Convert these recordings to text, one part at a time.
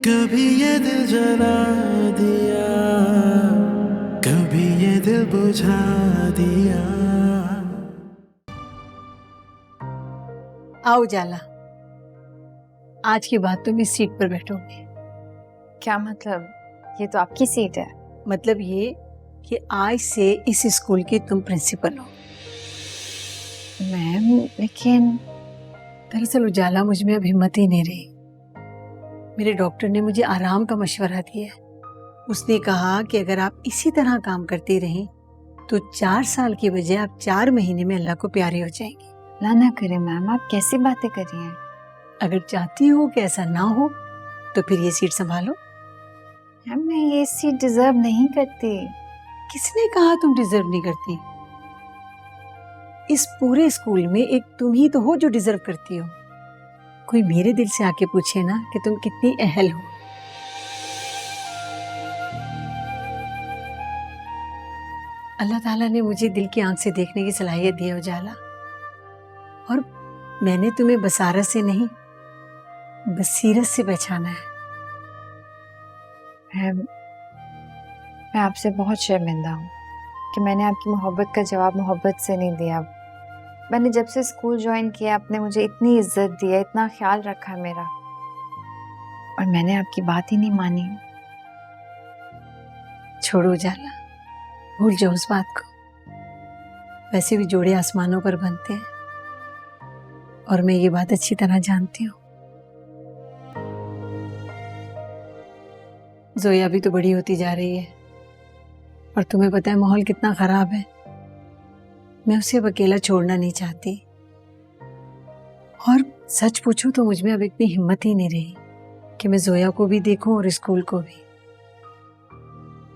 कभी ये दिल जला दिया, कभी ये दिल बुझा दिया। आओ जाला, आज के बाद तुम इस सीट पर बैठोगे। क्या मतलब? ये तो आपकी सीट है। मतलब ये कि आज से इस स्कूल की तुम प्रिंसिपल हो। मैम लेकिन दरअसल उजाला, मुझ में अब हिम्मत ही नहीं रही। मेरे डॉक्टर ने मुझे आराम का मशवरा दिया है। उसने कहा कि अगर आप इसी तरह काम करती रहीं तो 4 साल की बजाय आप 4 महीने में अल्लाह को प्यारी हो जाएंगी। अल्लाह ना करे मैम, आप कैसी बातें कर रही हैं? अगर चाहती हो कि ऐसा ना हो तो फिर ये सीट संभालो। मैम मैं ये सीट डिजर्व नहीं करती। किसने कहा तुम डिजर्व नहीं करती? इस पूरे स्कूल में एक तुम ही तो हो जो डिजर्व करती हो। कोई मेरे दिल से आके पूछे ना कि तुम कितनी अहल हो। अल्लाह ताला ने मुझे दिल की आंख से देखने की सलाहियत दी है उजाला, और मैंने तुम्हें बसारत से नहीं बसीरत से पहचाना है। मैं आपसे बहुत शर्मिंदा हूँ कि मैंने आपकी मोहब्बत का जवाब मोहब्बत से नहीं दिया। मैंने जब से स्कूल ज्वाइन किया आपने मुझे इतनी इज्जत दी है, इतना ख्याल रखा है मेरा, और मैंने आपकी बात ही नहीं मानी। छोड़ो उजाला, भूल जाओ उस बात को। वैसे भी जोड़े आसमानों पर बनते हैं, और मैं ये बात अच्छी तरह जानती हूँ। जोया भी तो बड़ी होती जा रही है, और तुम्हें पता है माहौल कितना खराब है। मैं उसे अब अकेला छोड़ना नहीं चाहती, और सच पूछूं तो मुझ में अब इतनी हिम्मत ही नहीं रही कि मैं जोया को भी देखूं और स्कूल को भी।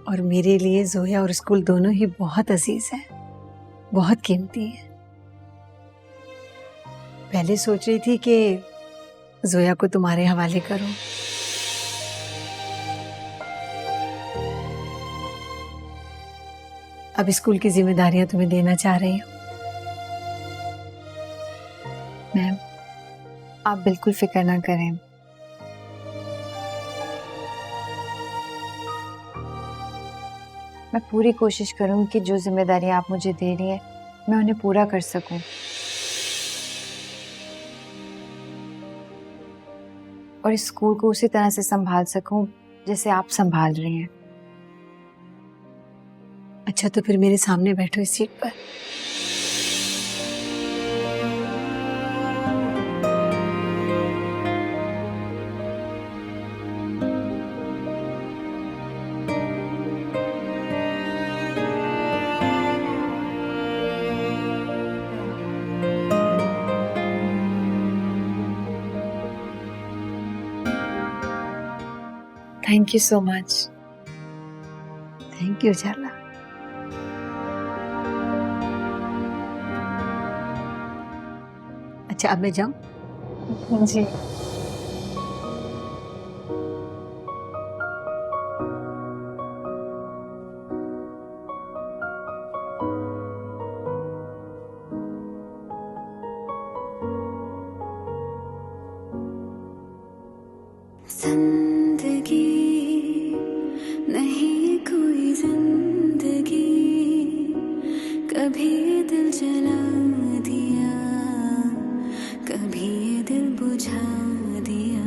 और मेरे लिए जोया और स्कूल दोनों ही बहुत अजीज है, बहुत कीमती है। पहले सोच रही थी कि जोया को तुम्हारे हवाले करूं, अब स्कूल की जिम्मेदारियां तुम्हें देना चाह रही हूँ। मैम आप बिल्कुल फिक्र ना करें। मैं पूरी कोशिश करूंगी कि जो जिम्मेदारियां आप मुझे दे रही हैं मैं उन्हें पूरा कर सकूं, और इस स्कूल को उसी तरह से संभाल सकूं जैसे आप संभाल रही हैं। अच्छा तो फिर मेरे सामने बैठो इस सीट पर। Thank you so much. Thank you Ujala. अच्छा अब मैं जाऊं? जी जिंदगी नहीं कोई जिंदगी, कभी दिल जला दिया, कभी दिल बुझा दिया।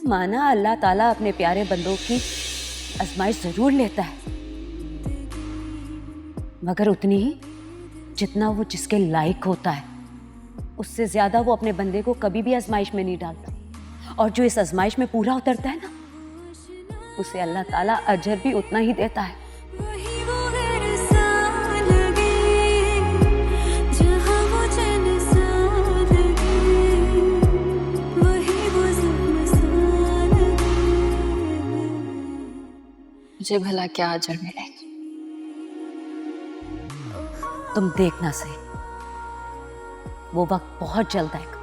माना अल्लाह ताला अपने प्यारे बंदों की आजमाइश जरूर लेता है, मगर उतनी ही जितना वो जिसके लायक होता है। उससे ज्यादा वो अपने बंदे को कभी भी आजमाइश में नहीं डालता, और जो इस आजमाइश में पूरा उतरता है ना, उसे अल्लाह ताला अजर भी उतना ही देता है। मुझे भला क्या अजर मिलेगी? तुम देखना सही, वो वक्त बहुत जल्द आएगा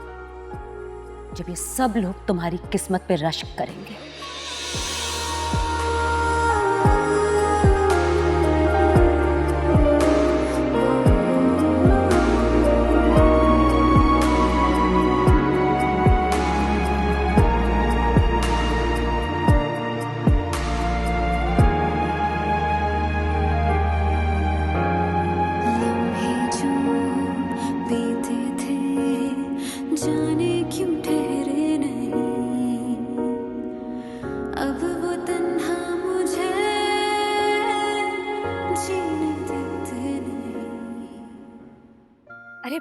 जब ये सब लोग तुम्हारी किस्मत पे रश्क करेंगे।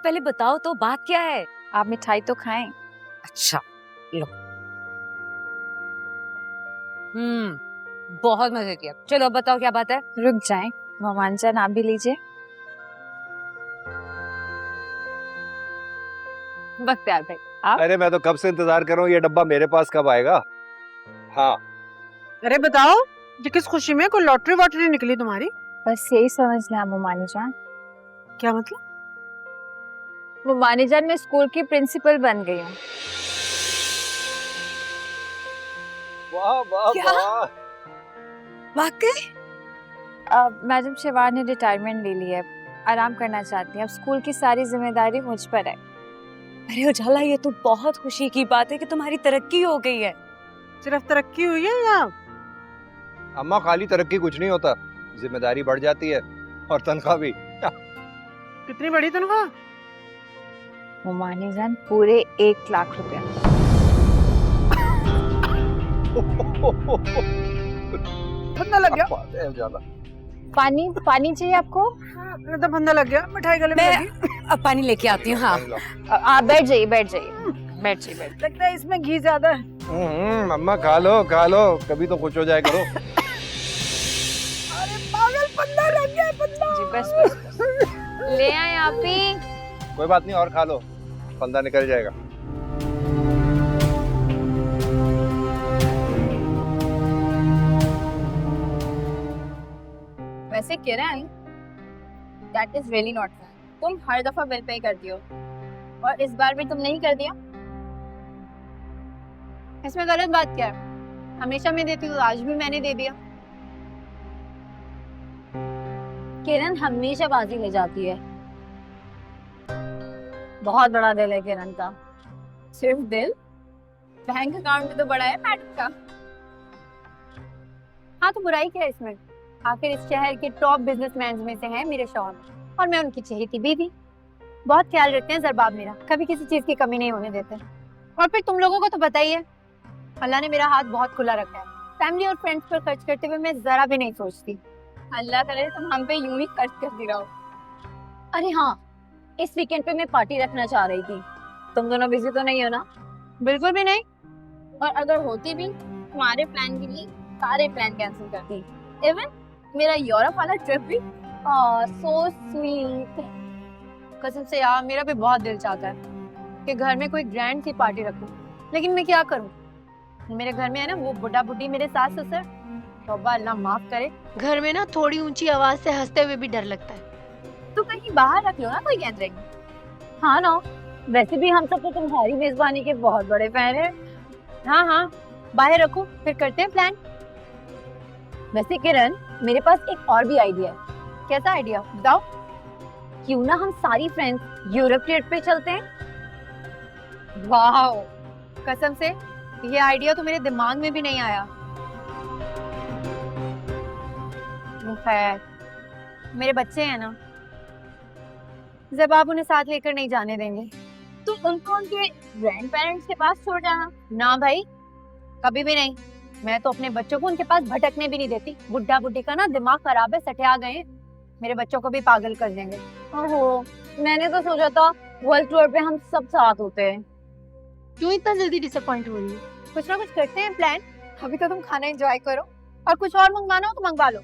पहले बताओ तो बात क्या है? आप मिठाई तो खाएं। अच्छा लो। बहुत मजे किया। चलो अब बताओ क्या बात है? रुक जाएं, मेहमान जान आप भी लीजिए। बख्तियार भाई। अरे मैं तो कब से इंतजार कर रहा हूँ, ये डब्बा मेरे पास कब आएगा? हाँ अरे बताओ, ये किस खुशी में कोई लॉटरी वॉटरी निकली तुम्हारी? बस यही समझ लें आप मुमानी जान। क्या मतलब? मुमानी जान, मैं स्कूल की प्रिंसिपल बन गई हूँ। वाह वाह क्या? वाह। वाकई? अब मैडम शिवार ने रिटायरमेंट ले ली है, आराम करना चाहती हैं। अब स्कूल की सारी जिम्मेदारी मुझ पर है। अरे उजाला, ये तो बहुत खुशी की बात है कि तुम्हारी तरक्की हो गई है। सिर्फ तरक्की हुई है या? अम्मा खाली तरक्की कुछ नहीं होता, जिम्मेदारी बढ़ जाती है और तनख्वाह भी। कितनी बड़ी तनख्वाह? मुमानी जान पूरे 1 लाख रुपया। फंदा लग गया। बात है उजाला। पानी पानी चाहिए आपको? मेरा तो फंदा लग गया, मिठाई गले में मैं लगी। अब पानी लेके आती हूँ। हाँ आप बैठ जाइए बैठ जाइए बैठ जाइए। लगता है इसमें घी ज्यादा है। अम्मा खा लो, कभी तो कुछ हो जाए करो। अरे पागल, फंदा लग गया, फंदा। जी बस बस, बस। ले आए आप ही। कोई बात नहीं, और खा लो, फंदा निकल जाएगा। वैसे Kiran, that is really not fair. तुम हर दफा बिल पे करती हो और इस बार भी तुम नहीं कर दिया। इसमें गलत बात क्या है? हमेशा मैं देती हूँ, आज भी मैंने दे दिया। किरण हमेशा बाजी ले जाती है। बहुत बड़ा दिल है किरण का। सिर्फ दिल? बैंक अकाउंट में तो बड़ा है मैडम का। हाँ तो बुराई क्या है इसमें? आखिर इस शहर के टॉप बिजनेसमैन में से हैं मेरे शौहर, और मैं उनकी चहेती बीवी। बहुत ख्याल रखते हैं ज़रबाब मेरा, कभी किसी चीज की कमी नहीं होने देते। और फिर तुम लोगों को तो पता ही है, अल्लाह ने मेरा हाथ बहुत खुला रखा है। फैमिली और फ्रेंड्स पर खर्च करते हुए मैं जरा भी नहीं सोचती। अल्लाह करे तुम हम पे यूं ही खर्च करती रहो। अरे हाँ, इस वीकेंड पे मैं पार्टी रखना चाह रही थी। तुम दोनों बिजी तो नहीं हो ना? बिल्कुल भी नहीं। और अगर होती भी, तुम्हारे प्लान के लिए सारे प्लान कैंसिल करती। इवन मेरा यूरोप वाला ट्रिप भी। So sweet. कसम से यार, मेरा भी बहुत दिल चाहता है कि घर में कोई ग्रैंड सी पार्टी रखूं, लेकिन मैं क्या करूं? मेरे घर में है ना वो बुढ़ा बुढ़ी, मेरे सास ससुर, तौबा अल्लाह माफ करे। घर में ना थोड़ी ऊंची आवाज से हंसते हुए भी डर लगता है। तो कहीं बाहर रख लो ना कोई गैदरिंग। हाँ ना, वैसे भी हम सब तो तुम्हारी मेजबानी के बहुत बड़े फैन हैं। हाँ हाँ, बाहर रखो, फिर करते हैं प्लान। वैसे किरण, मेरे पास एक और भी आइडिया है। कैसा आइडिया बताओ? क्यों ना हम सारी फ्रेंड्स यूरोप ट्रिप पे चलते हैं। वाह, कसम से ये आइडिया तो मेरे दिमाग में भी नहीं आया। खैर, मेरे बच्चे हैं ना, जब आप उन्हें साथ लेकर नहीं जाने देंगे तो उनको उनके ग्रैंड पेरेंट्स के पास छोड़ जाना। ना भाई, कभी भी नहीं। मैं तो अपने बच्चों को उनके पास भटकने भी नहीं देती। बुढ़ा बुढ़ी का ना दिमाग खराब है, सठिया गए हैं। मेरे बच्चों को भी पागल कर देंगे। ओहो, मैंने तो सोचा था वर्ल्ड टूर पे हम सब साथ होते हैं। क्यों इतना जल्दी डिसअपॉइंट हो रही है? कुछ ना कुछ करते हैं प्लान। अभी तो तुम खाना एंजॉय करो, और कुछ और मंगवाना हो तो मंगवा लो।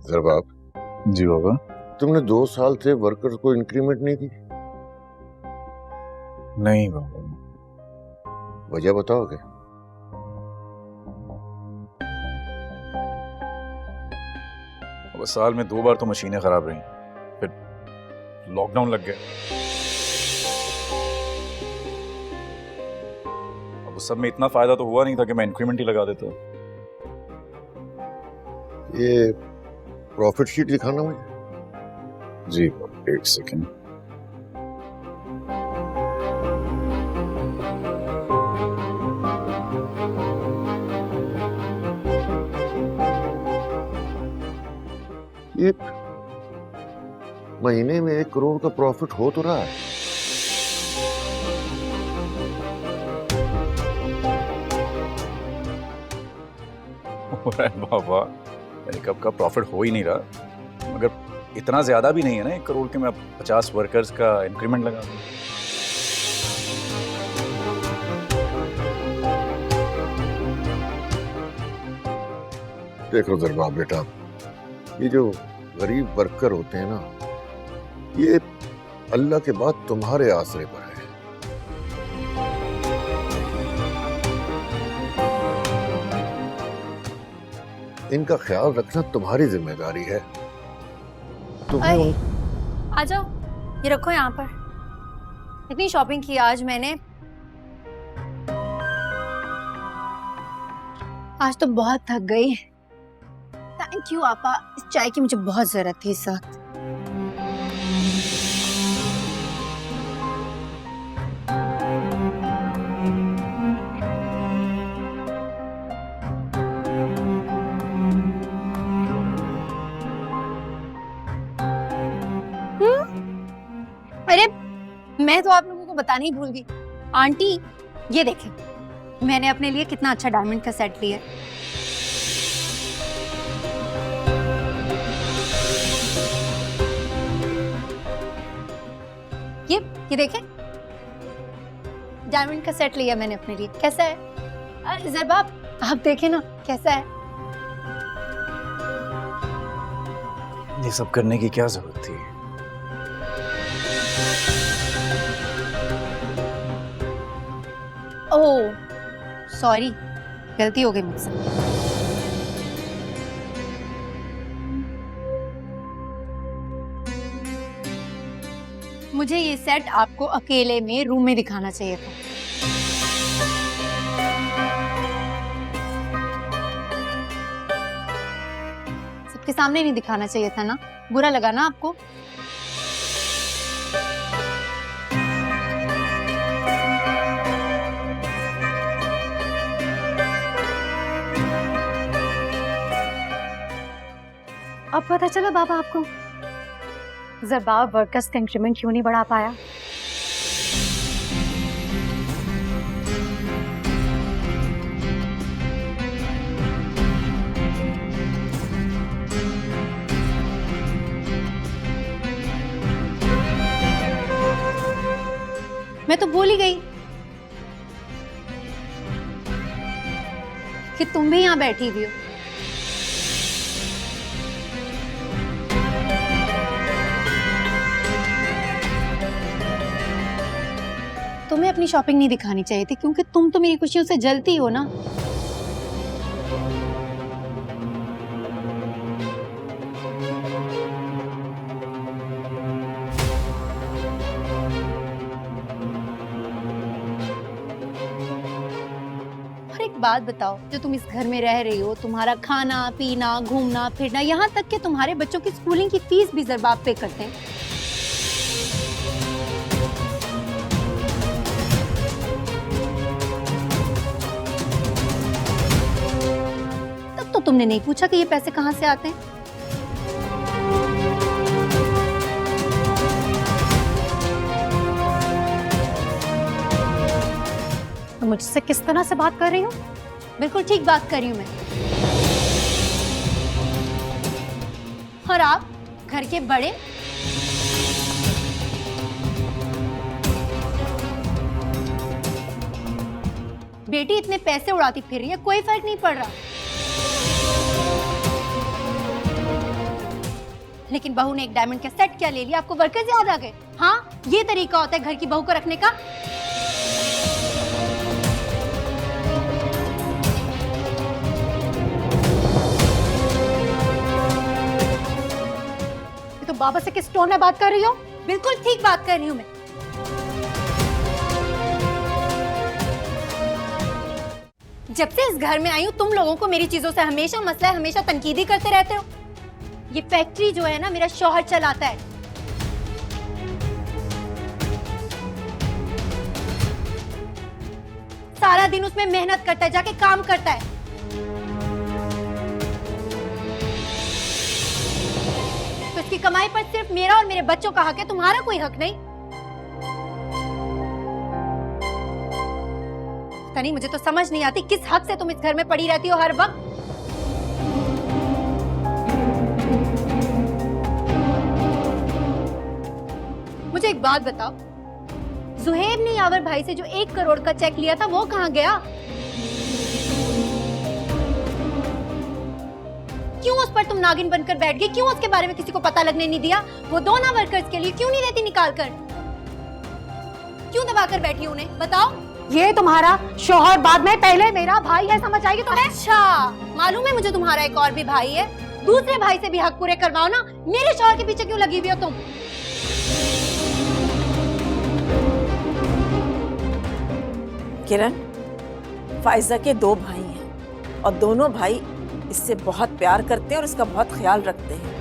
ज़रबाब जी बाबा। तुमने 2 साल से वर्कर्स को इंक्रीमेंट नहीं दी? नहीं बाबा। वजह बताओगे? अब साल में 2 बार तो मशीनें खराब रही, फिर लॉकडाउन लग गया। अब उस सब में इतना फायदा तो हुआ नहीं था कि मैं इंक्रीमेंट ही लगा देता। ये प्रॉफिट शीट दिखाना मुझे। जी एक सेकेंड। ये महीने में 1 करोड़ का प्रॉफिट हो तो रहा है। बाबा, मेरे कब का प्रॉफिट हो ही नहीं रहा, मगर इतना ज्यादा भी नहीं है ना 1 करोड़ के मैं 50 वर्कर्स का इंक्रीमेंट लगा दूं। देखो दरबार बेटा, ये जो गरीब वर्कर होते हैं ना, ये अल्लाह के बाद तुम्हारे आसरे पर है। इनका ख्याल रखना तुम्हारी जिम्मेदारी है। तुम्हें आ जाओ, ये रखो यहाँ पर। इतनी शॉपिंग की आज मैंने, आज तो बहुत थक गई। थैंक यू आपा, इस चाय की मुझे बहुत जरूरत थी इस वक्त। अरे मैं तो आप लोगों को बताना ही भूल गई। आंटी ये देखें, मैंने अपने लिए कितना अच्छा डायमंड का सेट लिया है। ये देखें, डायमंड का सेट लिया मैंने अपने लिए। कैसा है ज़रबाब, आप देखें ना कैसा है। ये सब करने की क्या जरूरत थी? ओह सॉरी, गलती हो गई मुझसे। मुझे ये सेट आपको अकेले में रूम में दिखाना चाहिए था। सबके सामने नहीं दिखाना चाहिए था ना, बुरा लगा ना आपको? अब पता चला बाबा आपको ज़रबाब वर्कर्स का इंक्रीमेंट क्यों नहीं बढ़ा पाया? मैं तो भूल ही गई कि तुम भी यहाँ बैठी हुई हो। तुम्हें अपनी शॉपिंग नहीं दिखानी चाहिए थी, क्योंकि तुम तो मेरी खुशियों से जलती हो ना। और एक बात बताओ, जो तुम इस घर में रह रही हो, तुम्हारा खाना पीना घूमना फिरना, यहाँ तक कि तुम्हारे बच्चों की स्कूलिंग की फीस भी ज़रबाब पे करते हैं। तो तुमने नहीं पूछा कि ये पैसे कहां से आते हैं? तो मुझसे किस तरह से बात कर रही हूँ? बिल्कुल ठीक बात कर रही हूँ मैं। और आप घर के बड़े, बेटी इतने पैसे उड़ाती फिर रही है, कोई फर्क नहीं पड़ रहा। लेकिन बहू ने एक डायमंड का सेट क्या ले लिया, आपको वर्कर्स याद आ गए? हाँ, ये तरीका होता है घर की बहू को रखने का। तो बाबा से किस टोन में बात कर रही हो? बिल्कुल ठीक बात कर रही हूँ मैं। जब से इस घर में आई हूँ, तुम लोगों को मेरी चीजों से हमेशा मसला है, हमेशा तनकीदी करते रहते हो। ये फैक्ट्री जो है ना, मेरा शौहर चलाता है। सारा दिन उसमें मेहनत करता है, जाके काम करता है। उसकी कमाई पर सिर्फ मेरा और मेरे बच्चों का हक है, तुम्हारा कोई हक नहीं। पता नहीं, मुझे तो समझ नहीं आती किस हक से तुम इस घर में पड़ी रहती हो हर वक्त। मुझे एक बात बताओ, जुहेब ने यावर भाई से जो 1 करोड़ का चेक लिया था वो कहाँ गया? क्यों उस पर तुम नागिन बनकर बैठ गई? क्यों उसके बारे में किसी को पता लगने नहीं दिया? वो दोनों वर्कर्स के लिए क्यों नहीं देती निकाल कर? क्यों दबाकर बैठी उन्हें? बताओ। ये तुम्हारा शौहर बाद में, पहले मेरा भाई है, समझ आएगी तुम्हें? अच्छा, मालूम है मुझे तुम्हारा एक और भी भाई है। दूसरे भाई से भी हक पूरे करवाओ ना। मेरे शौहर के पीछे क्यों लगी हुई हो तुम? किरण, फाइजा के 2 भाई हैं और दोनों भाई इससे बहुत प्यार करते हैं और इसका बहुत ख्याल रखते हैं।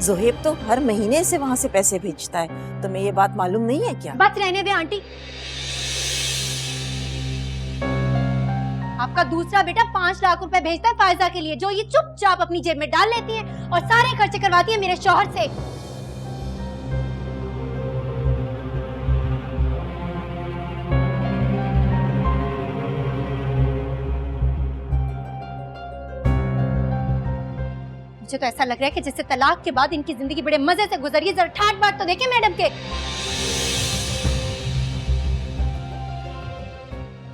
ज़ुहैब तो हर महीने से वहां से पैसे भेजता है, तुम्हें ये बात मालूम नहीं है क्या? बस रहने दे आंटी। आपका दूसरा बेटा 5 लाख रुपए भेजता है फायजा के लिए, जो ये चुपचाप अपनी जेब में डाल लेती है और सारे खर्चे करवाती है मेरे शौहर से। मुझे तो ऐसा लग रहा है कि जिससे तलाक के बाद इनकी जिंदगी बड़े मजे से गुजरी है। जरा ठाट बाट तो देखे मैडम के।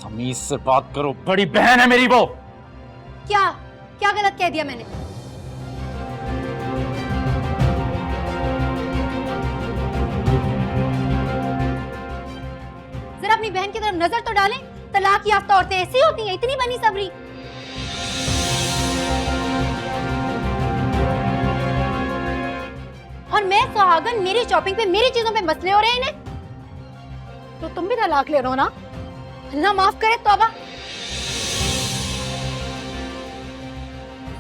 तमीज से बात करो, बड़ी बहन है मेरी वो। क्या क्या गलत कह दिया मैंने? जरा अपनी बहन की तरफ नजर तो डालें। तलाक याफ्ता औरतें ऐसी होती हैं, इतनी बनी सबरी। और मैं सुहागन, मेरी शॉपिंग पे, मेरी चीजों पे मसले हो रहे हैं इन्हें। तो तुम भी तलाक ले रहे हो ना? अल्लाह माफ करे, तौबा।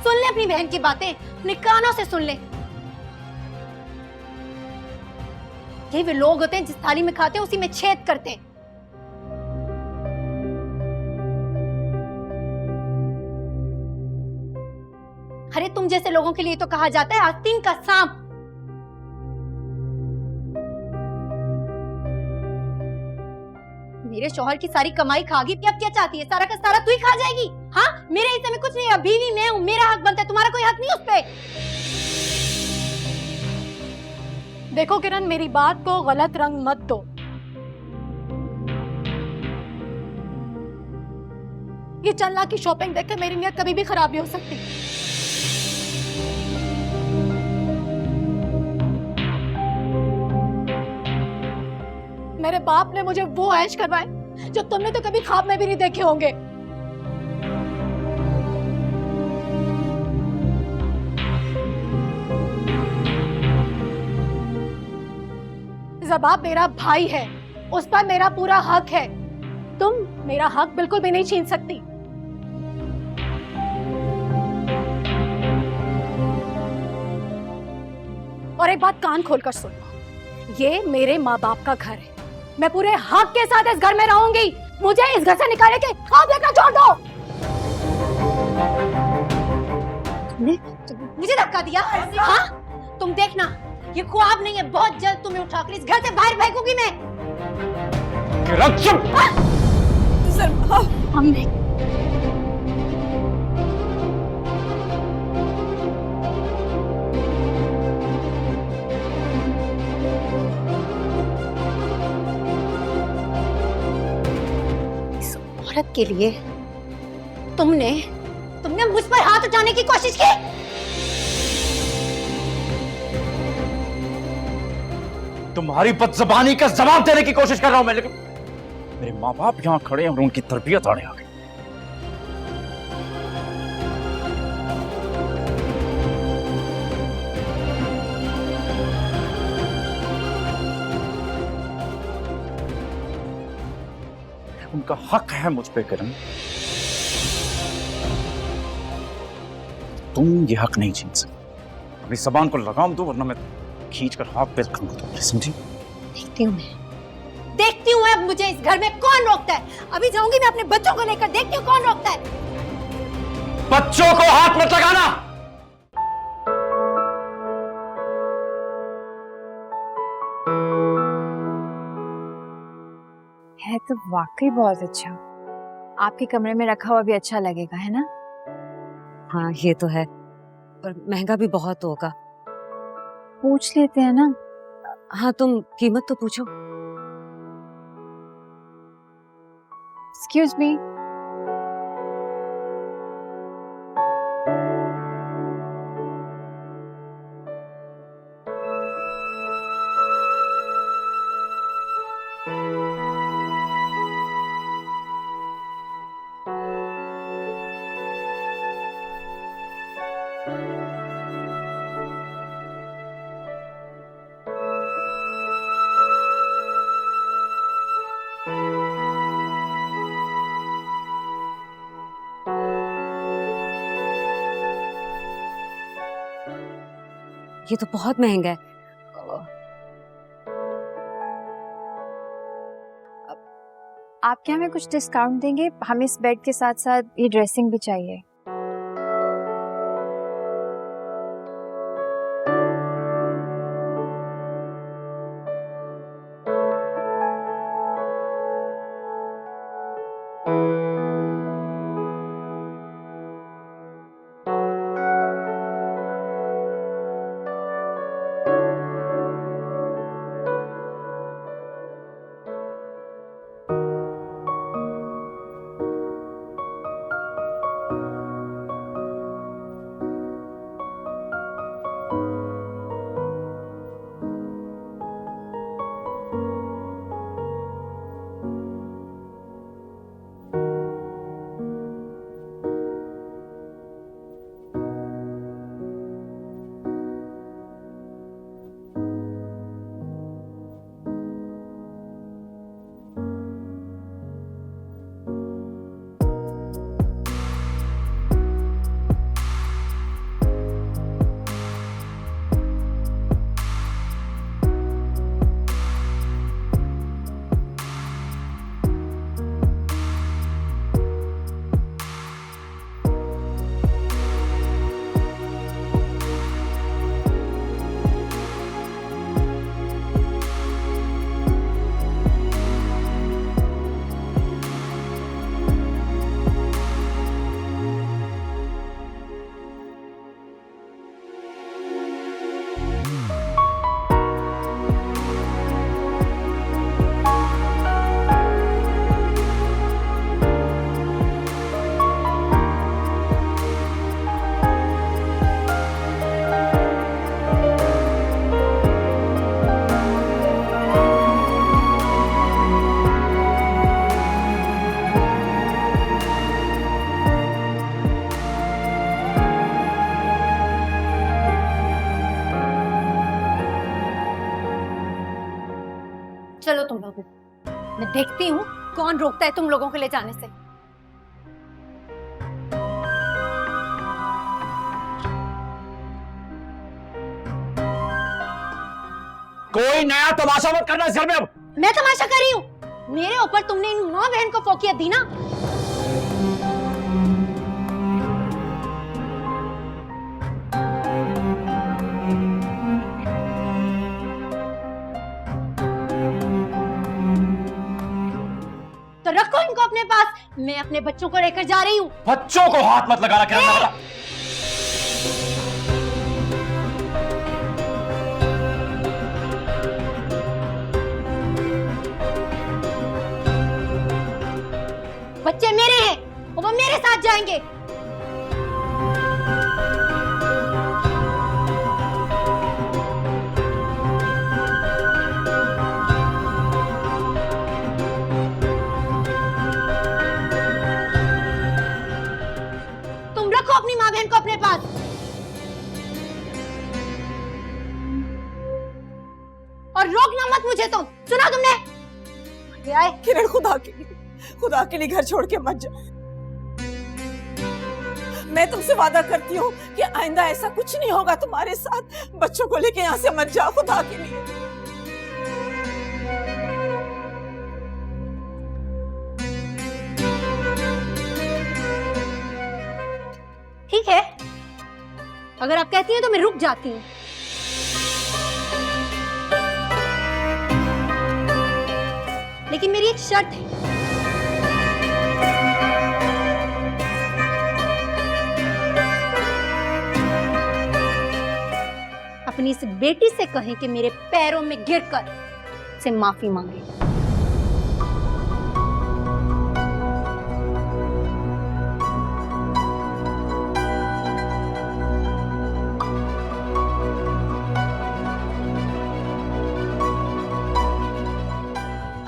सुन ले अपनी बहन की बातें, अपने कानों से सुन ले। ये वे लोग होते हैं जिस थाली में खाते हैं उसी में छेद करते हैं। अरे तुम जैसे लोगों के लिए तो कहा जाता है आस्तीन का सांप। मेरे शौहर की सारी कमाई खागी, अब क्या चाहती है? सारा का सारा तू ही खा जाएगी? हाँ, मेरे हिस्से में कुछ नहीं है, बीवी मैं हूं, मेरा हक बनता है, तुम्हारा कोई हक नहीं उस पे। देखो किरण, मेरी बात को गलत रंग मत दो। ये चंद लाख की शॉपिंग देखकर मेरी नीयत कभी भी खराब नहीं हो सकती। मेरे बाप ने मुझे वो ऐश करवाए जो तुमने तो कभी ख्वाब में भी नहीं देखे होंगे। ज़बाब मेरा भाई है, उस पर मेरा पूरा हक है। तुम मेरा हक बिल्कुल भी नहीं छीन सकती। और एक बात कान खोलकर सुन लो, ये मेरे माँ बाप का घर है। मैं पूरे हक के साथ इस घर में रहूंगी। मुझे इस घर से निकालने के ख्वाब देखना छोड़ दो। मुझे धक्का दिया? हाँ, तुम देखना, ये ख्वाब नहीं है, बहुत जल्द तुम्हें उठाकर इस घर से बाहर फेंकूंगी मैं। हमने के लिए तुमने मुझ पर हाथ उठाने की कोशिश की। तुम्हारी बदज़बानी का जवाब देने की कोशिश कर रहा हूं मैं, लेकिन मेरे माँ बाप यहाँ खड़े हैं और उनकी तरबियत आने आ गई। उनका हक है मुझ पे किरण, तुम ये हक नहीं छीन सकते। अपनी जबान को लगाम दो वरना मैं खींच कर हाथ पे रखूंगा तुम्हारे, समझी? देखती हूँ देखती हूँ अब मुझे इस घर में कौन रोकता है। अभी जाऊंगी मैं अपने बच्चों को लेकर, देखती हूँ कौन रोकता है। बच्चों को हाथ मत लगाना। है तो वाकई बहुत अच्छा। आपके कमरे में रखा हुआ भी अच्छा लगेगा, है ना? हाँ ये तो है, पर महंगा भी बहुत होगा। पूछ लेते हैं ना। हाँ तुम कीमत तो पूछो। Excuse me. ये तो बहुत महंगा है। आप क्या हमें कुछ डिस्काउंट देंगे? हमें इस बेड के साथ साथ ये ड्रेसिंग भी चाहिए। चलो तुम लोग, मैं देखती हूँ कौन रोकता है तुम लोगों को ले जाने से। कोई नया तमाशा मत करना इस घर में अब। मैं तमाशा कर रही हूँ? मेरे ऊपर तुमने इन माँ बहन को फोकियत दी ना। तो रखो इनको अपने पास, मैं अपने बच्चों को लेकर जा रही हूँ। बच्चों को हाथ मत लगाना। क्या बच्चे मेरे हैं, वो मेरे साथ जाएंगे। तुम रखो अपनी माँ बहन को अपने पास। और रोकना मत मुझे तुम, सुना तुमने? किरण, खुदा के लिए घर छोड़ के मत जा। मैं तुमसे वादा करती हूँ कि आइंदा ऐसा कुछ नहीं होगा तुम्हारे साथ। बच्चों को लेके यहाँ से मत जाओ, खुदा के लिए। ठीक है, अगर आप कहती हैं तो मैं रुक जाती हूँ। लेकिन मेरी एक शर्त है। अपनी इस बेटी से कहें कि मेरे पैरों में गिरकर से माफी मांगे।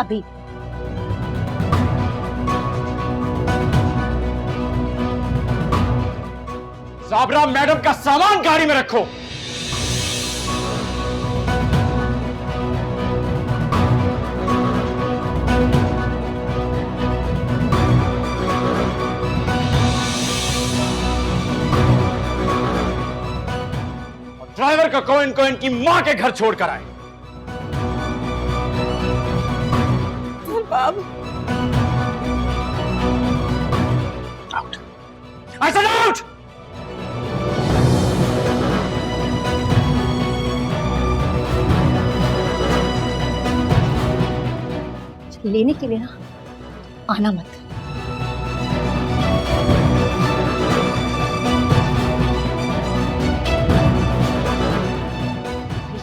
अभी साबरा मैडम का सामान गाड़ी में रखो। ड्राइवर का कहो इनको इनकी मां के घर छोड़कर आए। बाब, आउट। I said out! लेने के लिए ना आना मत।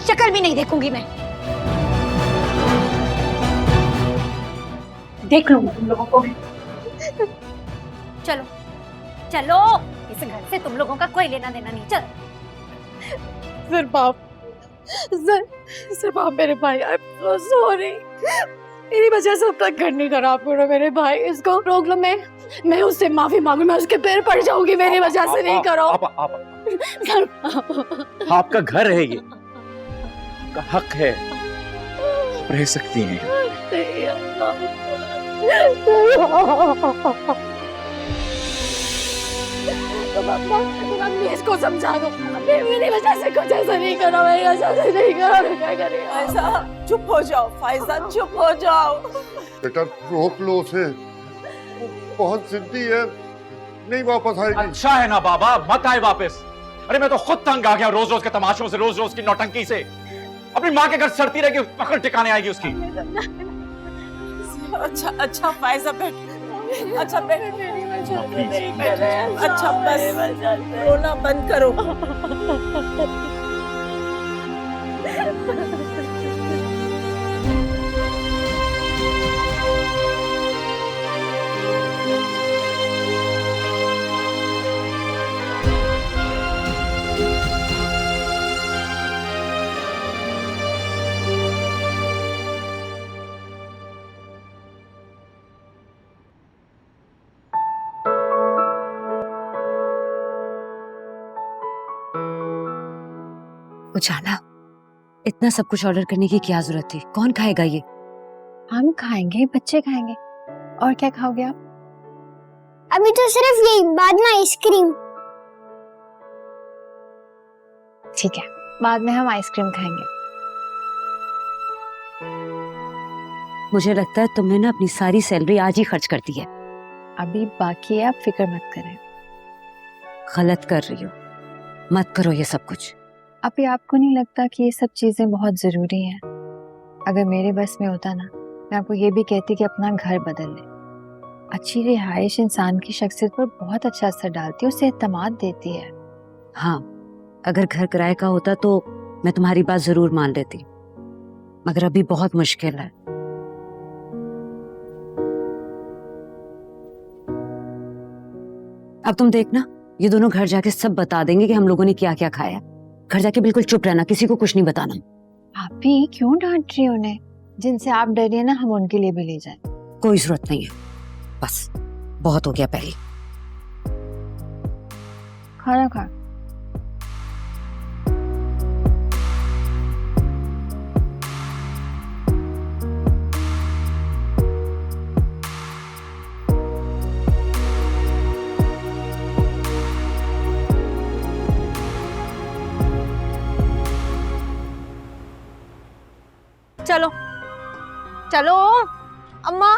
शक्ल भी नहीं देखूंगी मैं। देख लूंगी तुम लोगों को। चलो चलो, इस घर से तुम लोगों का कोई लेना देना नहीं। चल। सर बाप, सर बाप, मेरे भाई, आई एम सो सॉरी। मेरी वजह से अपना घर नहीं खराब करो मेरे भाई। इसको रोक लो। मैं उससे माफी मांगू, मैं उसके पैर पड़ जाऊंगी। मेरी वजह से नहीं करो। सर बाप, आपका घर है ये, आपका हक है, रह सकती हैं। इसको समझा दो, मेरी वजह से कुछ ऐसा नहीं करो, मेरी वजह से नहीं करो। क्या करें? फायजा चुप हो जाओ, फायजा चुप हो जाओ। बेटा रोक लो उसे, बहुत जिद्दी है, नहीं वापस आएगी। अच्छा है ना बाबा, मत आए वापस। अरे मैं तो खुद तंग आ गया रोज रोज के तमाशों से, रोज रोज की नौटंकी से। अपनी माँ के घर सड़ती रहेगी, पकड़ टिकाने आएगी उसकी। अच्छा फायजा बैठ, अच्छा बैठ। अच्छा बस, रोना बंद करो। उजाला, इतना सब कुछ ऑर्डर करने की क्या जरूरत थी? कौन खाएगा ये? हम खाएंगे, बच्चे खाएंगे। और क्या खाओगे आप? अभी तो सिर्फ यही, बाद में आइसक्रीम। ठीक है, बाद में हम आइसक्रीम खाएंगे। मुझे लगता है तुमने ना अपनी सारी सैलरी आज ही खर्च कर दी है। अभी बाकी है, आप फिक्र मत करें। गलत कर रही हो, मत करो ये सब कुछ। अभी आपको नहीं लगता कि ये सब चीजें बहुत जरूरी हैं? अगर मेरे बस में होता ना, मैं आपको ये भी कहती कि अपना घर बदल ले। अच्छी रिहाइश इंसान की शख्सियत पर बहुत अच्छा असर डालती है, उसे एतमाद देती है। हाँ, अगर घर किराए का होता तो मैं तुम्हारी बात जरूर मान लेती, मगर अभी बहुत मुश्किल है। अब तुम देखना, ये दोनों घर जाके सब बता देंगे कि हम लोगों ने क्या क्या खाया। घर जाके बिल्कुल चुप रहना, किसी को कुछ नहीं बताना। आप भी क्यों डांट रही हो उन्हें? जिनसे आप डर रही है ना, हम उनके लिए भी ले जाए। कोई जरूरत नहीं है, बस बहुत हो गया पहले। खाना खा। चलो चलो अम्मा,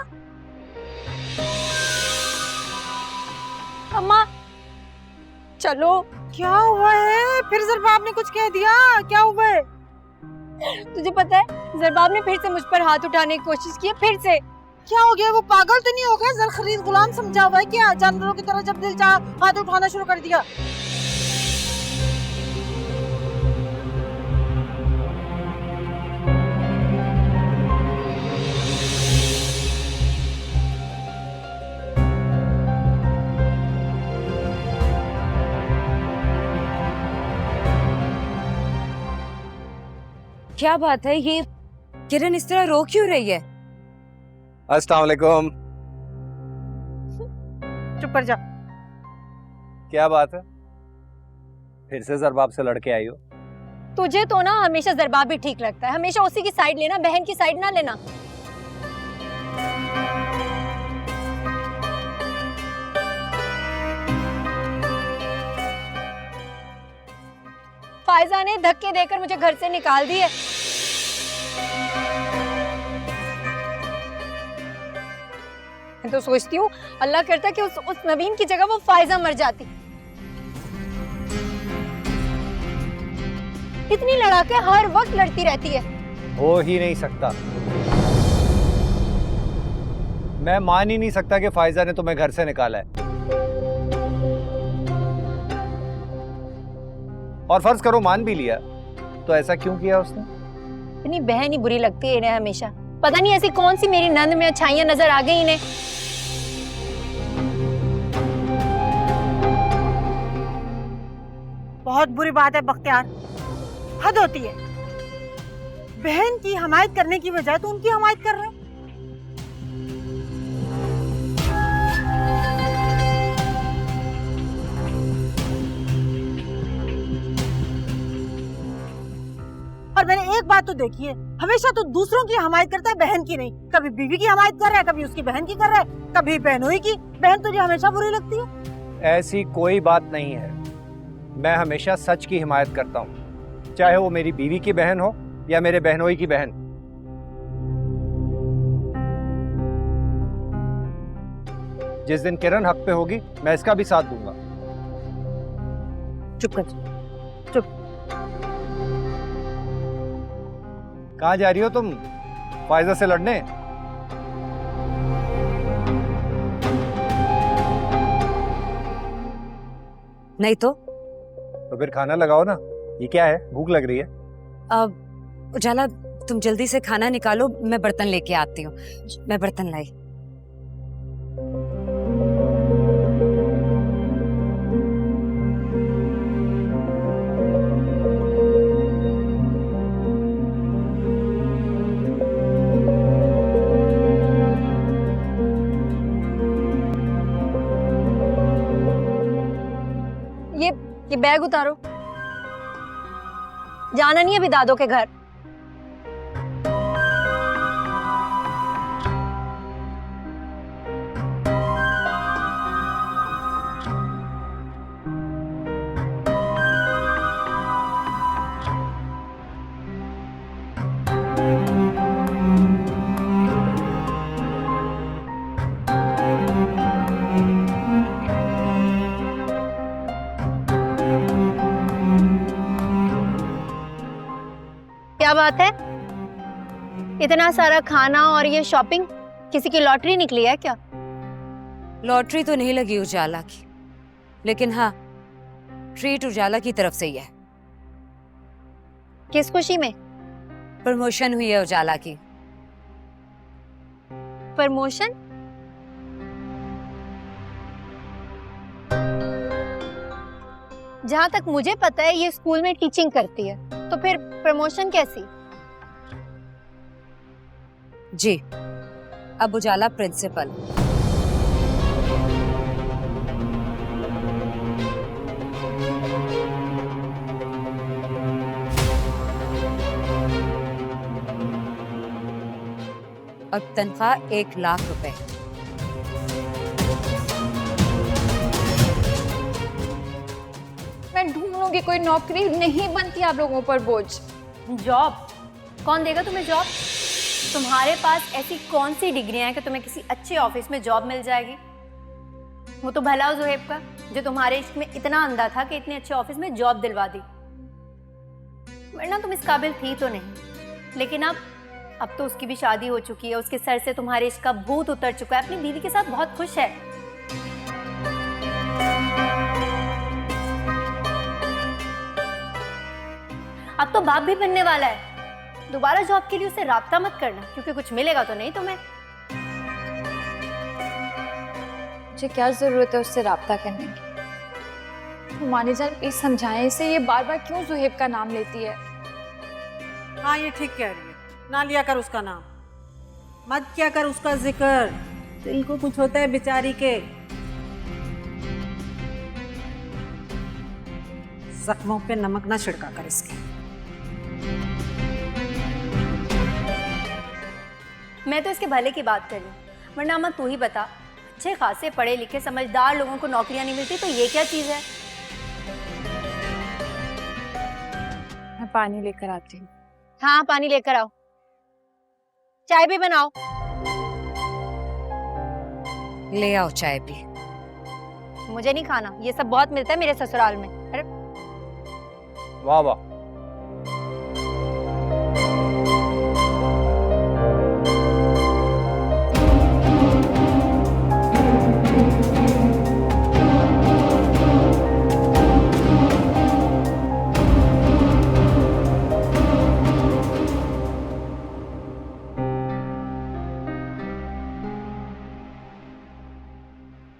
अम्मा चलो। क्या हुआ है? फिर ज़रबाब ने कुछ कह दिया? क्या हुआ है? तुझे पता है ज़रबाब ने फिर से मुझ पर हाथ उठाने की कोशिश की है, फिर से। क्या हो गया? वो पागल तो नहीं हो गया? जर खरीद गुलाम समझा हुआ है क्या? जानवरों की तरह जब दिल चाहा हाथ उठाना शुरू कर दिया। क्या बात है, ये किरण इस तरह रो क्यों रही है? अस्सलाम वालेकुम। चुप कर जा। क्या बात है, फिर से ज़रबाब से लड़के आई हो? तुझे तो ना हमेशा ज़रबाब ही ठीक लगता है, हमेशा उसी की साइड लेना, बहन की साइड ना लेना। फायजा ने धक्के देकर मुझे घर से निकाल दिए। मैं तो सोचती हूँ अल्लाह करता कि उस नवीन की जगह वो फायजा मर जाती। इतनी लड़ाके हर वक्त लड़ती रहती है। हो ही नहीं सकता। मैं मान ही नहीं सकता कि फायजा ने तुम्हें घर से निकाला है। और फर्ज करो मान भी लिया, तो ऐसा क्यों किया उसने? इतनी बहन ही बुरी लगती है इन्हें हमेशा। पता नहीं ऐसी कौन सी मेरी नंद में अच्छाइयां नजर आ गई इन्हें। बहुत बुरी बात है बख्तियार, हद होती है। बहन की हमायत करने की बजाय तो उनकी हमायत कर रहे हैं। और मैंने एक बात तो देखी है, हमेशा तो दूसरों की हमायत करता है, बहन की नहीं। कभी बीवी की हमायत कर रहा है, कभी उसकी बहन की कर रहा है, कभी बहनोई की। बहन तुझे हमेशा बुरी लगती है। ऐसी कोई बात नहीं है। मैं हमेशा सच की हिमायत करता हूँ, चाहे वो मेरी बीवी की बहन हो या मेरे बहनोई की बहन। जिस दिन किरण हक पे होगी, मैं इसका भी साथ दूंगा। चुप कर, चुप। कहाँ जा रही हो तुम? फायजा से लड़ने? नहीं तो फिर खाना लगाओ ना। ये क्या है, भूख लग रही है? अब उजाला तुम जल्दी से खाना निकालो, मैं बर्तन लेके आती हूँ। मैं बर्तन लाई। ये बैग उतारो, जाना नहीं अभी दादों के घर। क्या बात है, इतना सारा खाना और ये शॉपिंग, किसी की लॉटरी निकली है क्या? लॉटरी तो नहीं लगी उजाला की, लेकिन हाँ ट्रीट उजाला की तरफ से ही है। किस खुशी में? प्रमोशन हुई है उजाला की। प्रमोशन? जहां तक मुझे पता है ये स्कूल में टीचिंग करती है, तो फिर प्रमोशन कैसी? जी, अब उजाला प्रिंसिपल। अब तनख्वाह 1 लाख रुपए। मैं ढूंढूंगी कोई नौकरी, नहीं बनती आप लोगों पर बोझ। जॉब? कौन देगा तुम्हें जॉब? तुम्हारे पास ऐसी कौन सी डिग्रियां हैं कि तुम्हें किसी अच्छे ऑफिस में जॉब मिल जाएगी? वो तो भला हो ज़ुहैब का। जो तुम्हारे इश्क में इतना अंधा था कि इतने अच्छे ऑफिस में जॉब दिलवा दी। वरना तुम इस काबिल थी तो नहीं, लेकिन अब तो उसकी भी शादी हो चुकी है, उसके सर से तुम्हारे इश्क का भूत उतर चुका है, अपनी बीवी के साथ बहुत खुश है। अब तो बाप भी बनने वाला है। दोबारा जॉब के लिए उससे राब्ता मत करना, क्योंकि कुछ मिलेगा तो नहीं तुम्हें। मुझे क्या जरूरत है उससे राब्ता करने की? मानी जान प्लीज समझाएं इसे, ये बार बार क्यों जुहेब का नाम लेती है? हाँ ये ठीक कह रही है, ना लिया कर उसका नाम, मत किया कर उसका जिक्र, दिल को कुछ होता है बेचारी के। जख्मों पे नमक ना छिड़का कर इसके। मैं तो इसके भले की बात कर रही हूँ, वरना अम्मा तू ही बता, अच्छे खासे पढ़े लिखे समझदार लोगों को नौकरियां नहीं मिलती, तो ये क्या चीज है? मैं पानी लेकर आती हूँ। हाँ पानी लेकर आओ, चाय भी बनाओ। ले आओ चाय भी। मुझे नहीं खाना, ये सब बहुत मिलता है मेरे ससुराल में। अरे वाह वाह,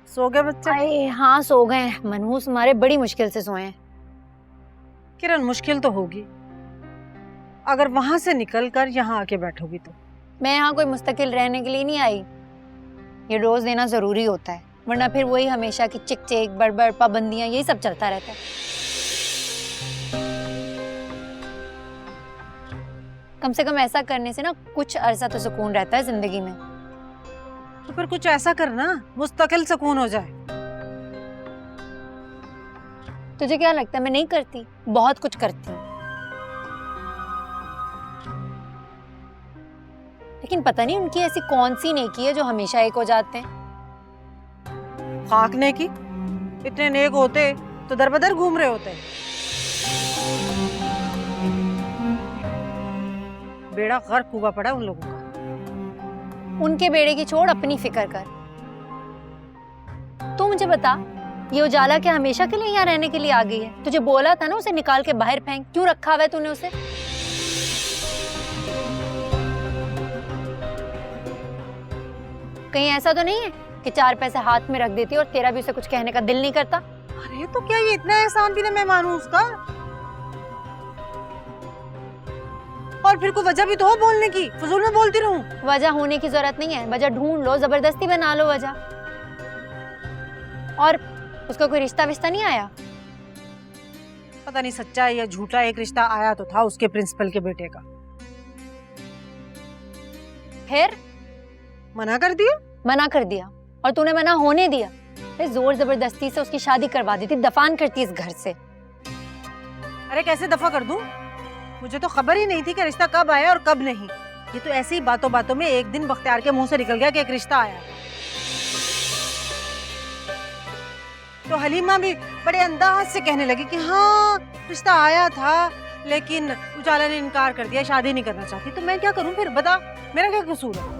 सो गए बच्चे? अरे हाँ सो गए हैं, मनहूस हमारे बड़ी मुश्किल से सोए हैं। किरण मुश्किल तो होगी, अगर वहां से निकलकर यहाँ आके बैठोगी तो। मैं यहाँ कोई मुस्तकिल रहने के लिए नहीं आई, ये डोज देना जरूरी होता है, वरना फिर वही हमेशा की चिक चिक बड़बड़ पाबंदियां यही सब चलता रहता है। कम से कम ऐसा करने से ना कुछ अरसा तो सुकून रहता है जिंदगी में। तो फिर कुछ ऐसा करना मुस्तकिल सुकून हो जाए। तुझे क्या लगता है मैं नहीं करती? बहुत कुछ करती हूँ, लेकिन पता नहीं उनकी ऐसी कौन सी नेकी है जो हमेशा एक हो जाते हैं। खाक नेकी, इतने नेक होते तो दर बदर घूम रहे होते। बेड़ा गर्क हुआ पड़ा उन लोगों का। उनके बेड़े की छोड़, अपनी फिक्र कर। तू मुझे बता, ये उजाला क्या हमेशा के लिए यहाँ रहने के लिए आ गई है? तुझे बोला था ना उसे निकाल के बाहर फेंक, क्यों रखा हुआ है तूने उसे? कहीं ऐसा तो नहीं है कि 4 पैसे हाथ में रख देती और तेरा भी उसे कुछ कहने का दिल नहीं करता? अरे तो क्या ये इतना एहसान भी ना मैं मानूं उसका? और फिर कोई वजह भी तो हो बोलने की, फजूल में बोलती रहूं? वजह होने की जरूरत नहीं है, वजह ढूंढ लो, जबरदस्ती बना लो वजह। और उसका कोई रिश्ता विश्ता नहीं आया? पता नहीं सच्चा है या झूठा, एक रिश्ता आया तो था उसके प्रिंसिपल के बेटे का। फिर मना कर दिया? मना कर दिया, और तूने मना होने दिया? जोर जबरदस्ती से उसकी शादी करवा देती, दफान करती इस घर से। अरे कैसे दफा कर दूं? मुझे तो खबर ही नहीं थी कि रिश्ता कब आया और कब नहीं। ये तो ऐसे ही बातों बातों में एक दिन बख्तियार के मुंह से निकल गया कि एक रिश्ता आया। तो हलीमा भी बड़े अंदाज से कहने लगी कि हाँ रिश्ता आया था, लेकिन उजाला ने इनकार कर दिया, शादी नहीं करना चाहती। तो मैं क्या करूं फिर, बता मेरा क्या कसूर है?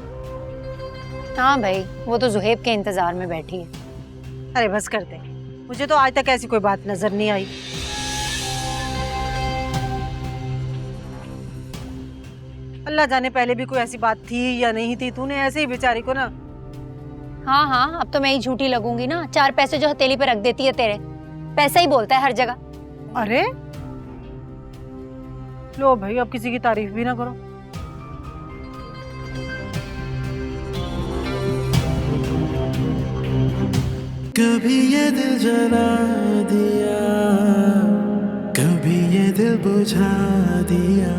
हाँ भाई, वो तो जुहेब के इंतजार में बैठी है। अरे बस कर दे, मुझे तो आज तक ऐसी कोई बात नजर नहीं आई। अल्लाह जाने पहले भी कोई ऐसी बात थी या नहीं थी, तूने ऐसे ही बेचारी को ना। हाँ हाँ, अब तो मैं ही झूठी लगूंगी ना। 4 पैसे जो हथेली पे रख देती है तेरे, पैसा ही बोलता है हर जगह। अरे लो भाई, अब किसी की तारीफ भी ना करो। कभी ये दिल जला दिया, कभी ये दिल बुझा दिया।